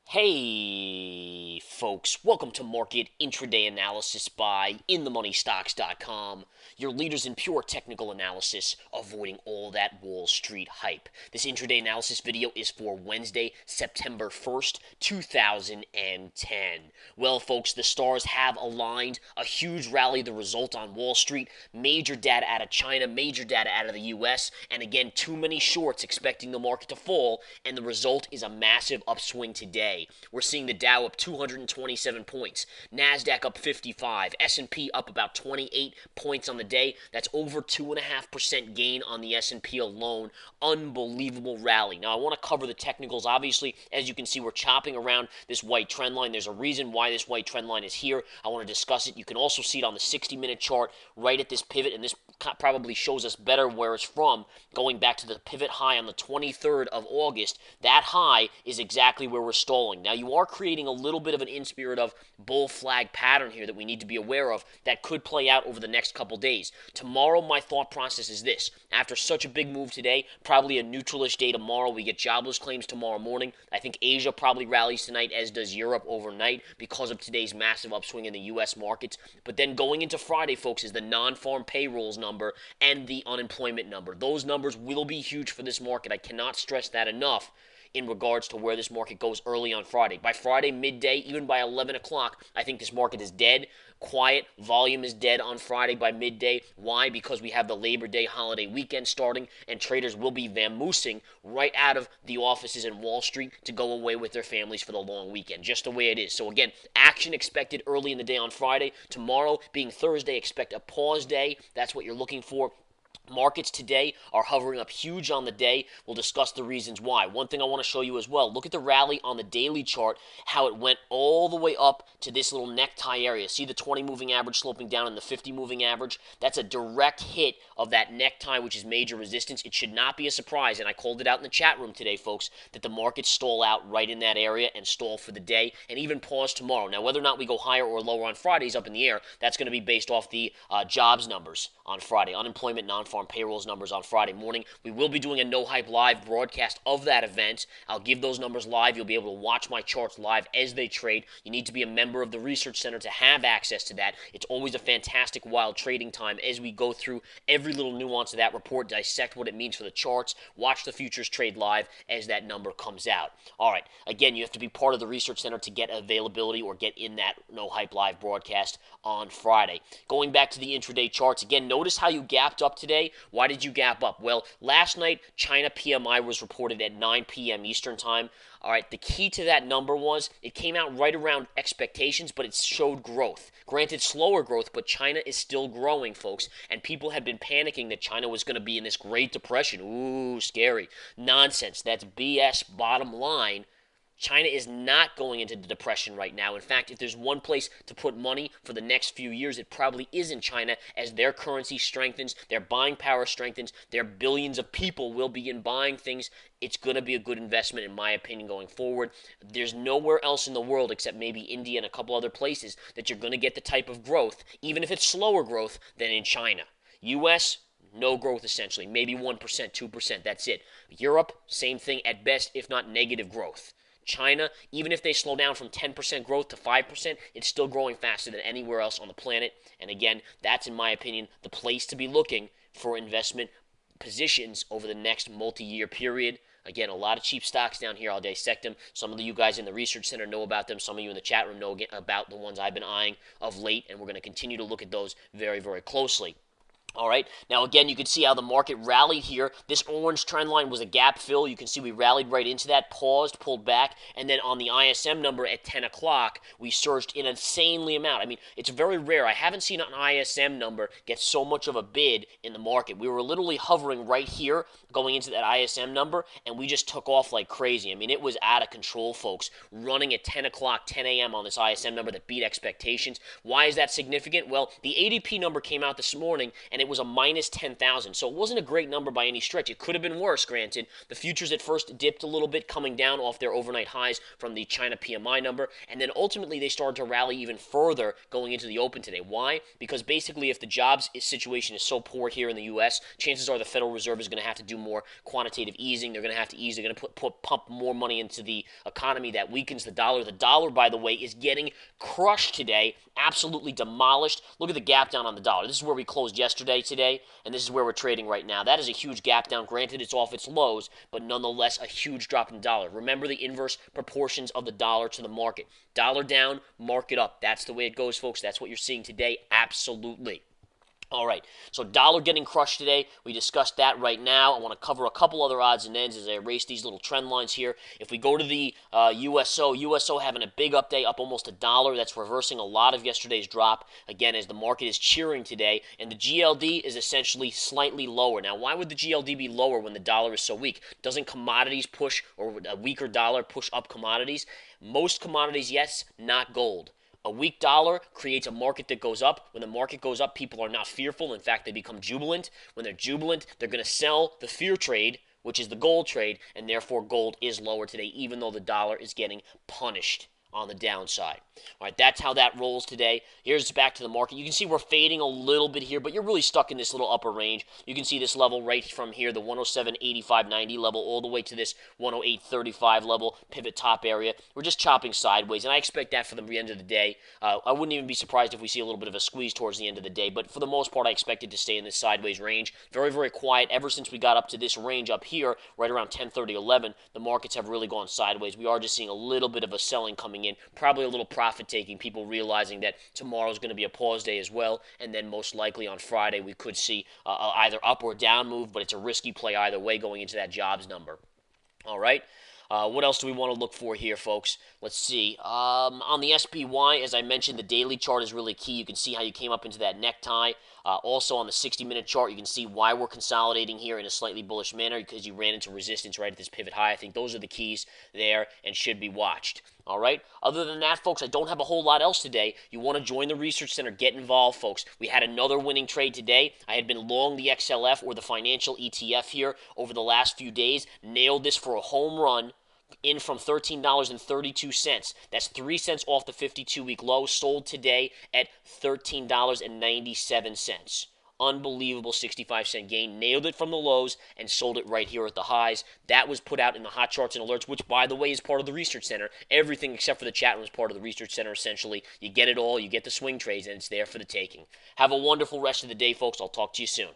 Hey, folks, welcome to Market Intraday Analysis by InTheMoneyStocks.com, your leaders in pure technical analysis, avoiding all that Wall Street hype. This intraday analysis video is for Wednesday, September 1st, 2010. Well, folks, the stars have aligned. A huge rally, the result on Wall Street, major data out of China, major data out of the US, and again, too many shorts expecting the market to fall, and the result is a massive upswing today. We're seeing the Dow up 227 points, Nasdaq up 55, S&P up about 28 points on the day. That's over 2.5% gain on the S&P alone. Unbelievable rally. Now I want to cover the technicals. Obviously, as you can see, we're chopping around this white trend line. There's a reason why this white trend line is here. I want to discuss it. You can also see it on the 60-minute chart right at this pivot, and this probably shows us better where it's from. Going back to the pivot high on the 23rd of August, that high is exactly where we're stalling. Now, you are creating a little bit of an in-spirit of bull flag pattern here that we need to be aware of that could play out over the next couple days. Tomorrow, my thought process is this. After such a big move today, probably a neutralish day tomorrow. We get jobless claims tomorrow morning. I think Asia probably rallies tonight, as does Europe overnight because of today's massive upswing in the U.S. markets. But then going into Friday, folks, is the non-farm payrolls number and the unemployment number. Those numbers will be huge for this market. I cannot stress that enough in regards to where this market goes early on Friday. By Friday, midday, even by 11 o'clock, I think this market is dead. Quiet. Volume is dead on Friday by midday. Why? Because we have the Labor Day holiday weekend starting, and traders will be vamoosing right out of the offices in Wall Street to go away with their families for the long weekend. Just the way it is. So again, action expected early in the day on Friday. Tomorrow, being Thursday, expect a pause day. That's what you're looking for. Markets today are hovering up huge on the day. We'll discuss the reasons why. One thing I want to show you as well, look at the rally on the daily chart, how it went all the way up to this little necktie area. See the 20 moving average sloping down and the 50 moving average? That's a direct hit of that necktie, which is major resistance. It should not be a surprise, and I called it out in the chat room today, folks, that the markets stall out right in that area and stall for the day and even pause tomorrow. Now, whether or not we go higher or lower on Friday is up in the air. That's going to be based off the jobs numbers on Friday, unemployment, non-farm payrolls numbers on Friday morning. We will be doing a No Hype Live broadcast of that event. I'll give those numbers live. You'll be able to watch my charts live as they trade. You need to be a member of the Research Center to have access to that. It's always a fantastic wild trading time as we go through every little nuance of that report, dissect what it means for the charts, watch the futures trade live as that number comes out. All right, again, you have to be part of the Research Center to get availability or get in that No Hype Live broadcast on Friday. Going back to the intraday charts, again, notice how you gapped up today. Why did you gap up? Well, last night, China PMI was reported at 9 p.m. Eastern Time. All right, the key to that number was it came out right around expectations, but it showed growth. Granted, slower growth, but China is still growing, folks, and people had been panicking that China was going to be in this Great Depression. Ooh, scary. Nonsense. That's BS. Bottom line, China is not going into the depression right now. In fact, if there's one place to put money for the next few years, it probably is in China as their currency strengthens, their buying power strengthens, their billions of people will begin buying things. It's going to be a good investment, in my opinion, going forward. There's nowhere else in the world except maybe India and a couple other places that you're going to get the type of growth, even if it's slower growth, than in China. U.S., no growth essentially, maybe 1%, 2%, that's it. Europe, same thing at best, if not negative growth. China, even if they slow down from 10% growth to 5%, it's still growing faster than anywhere else on the planet. And again, that's, in my opinion, the place to be looking for investment positions over the next multi-year period. Again, a lot of cheap stocks down here. I'll dissect them. Some of you guys in the Research Center know about them. Some of you in the chat room know about the ones I've been eyeing of late, and we're going to continue to look at those very, very closely. All right, now again, you can see how the market rallied here. This orange trend line was a gap fill. You can see we rallied right into that, paused, pulled back, and then on the ISM number at 10 o'clock, we surged in an insanely amount. I mean, it's very rare. I haven't seen an ISM number get so much of a bid in the market. We were literally hovering right here going into that ISM number, and we just took off like crazy. I mean, it was out of control, folks, running at 10 o'clock, 10 a.m. on this ISM number that beat expectations. Why is that significant? Well, the ADP number came out this morning, and it was a minus 10,000. So it wasn't a great number by any stretch. It could have been worse, granted. The futures at first dipped a little bit, coming down off their overnight highs from the China PMI number, and then ultimately they started to rally even further going into the open today. Why? Because basically if the jobs situation is so poor here in the U.S., chances are the Federal Reserve is going to have to do more quantitative easing. They're going to have to ease. They're going to pump more money into the economy. That weakens the dollar. The dollar, by the way, is getting crushed today, absolutely demolished. Look at the gap down on the dollar. This is where we closed yesterday today, and this is where we're trading right now. That is a huge gap down. Granted, it's off its lows, but nonetheless a huge drop in the dollar. Remember the inverse proportions of the dollar to the market. Dollar down, market up. That's the way it goes, folks. That's what you're seeing today. Absolutely. All right, so dollar getting crushed today. We discussed that right now. I want to cover a couple other odds and ends as I erase these little trend lines here. If we go to the USO having a big up day, up almost $1. That's reversing a lot of yesterday's drop, again, as the market is cheering today. And the GLD is essentially slightly lower. Now, why would the GLD be lower when the dollar is so weak? Doesn't commodities push, or a weaker dollar push up commodities? Most commodities, yes, not gold. A weak dollar creates a market that goes up. When the market goes up, people are not fearful. In fact, they become jubilant. When they're jubilant, they're going to sell the fear trade, which is the gold trade, and therefore gold is lower today, even though the dollar is getting punished on the downside. All right, that's how that rolls today. Here's back to the market. You can see we're fading a little bit here, but you're really stuck in this little upper range. You can see this level right from here, the 107.85.90 level, all the way to this 108.35 level, pivot top area. We're just chopping sideways, and I expect that for the end of the day. I wouldn't even be surprised if we see a little bit of a squeeze towards the end of the day, but for the most part, I expect it to stay in this sideways range. Very, very quiet. Ever since we got up to this range up here, right around 10:30, 11, the markets have really gone sideways. We are just seeing a little bit of a selling coming in, probably a little profit taking, people realizing that tomorrow is going to be a pause day as well, and then most likely on Friday we could see either up or down move, but it's a risky play either way going into that jobs number. All right. What else do we want to look for here, folks? Let's see. On the SPY, as I mentioned, the daily chart is really key. You can see how you came up into that necktie. Also on the 60-minute chart, you can see why we're consolidating here in a slightly bullish manner, because you ran into resistance right at this pivot high. I think those are the keys there and should be watched. All right. Other than that, folks, I don't have a whole lot else today. You want to join the research center, get involved, folks. We had another winning trade today. I had been long the XLF, or the financial ETF, here over the last few days. Nailed this for a home run in from $13.32. That's 3 cents off the 52-week low. Sold today at $13.97. Unbelievable 65-cent gain. Nailed it from the lows and sold it right here at the highs. That was put out in the hot charts and alerts, which, by the way, is part of the research center. Everything except for the chat room is part of the research center, essentially. You get it all. You get the swing trades, and it's there for the taking. Have a wonderful rest of the day, folks. I'll talk to you soon.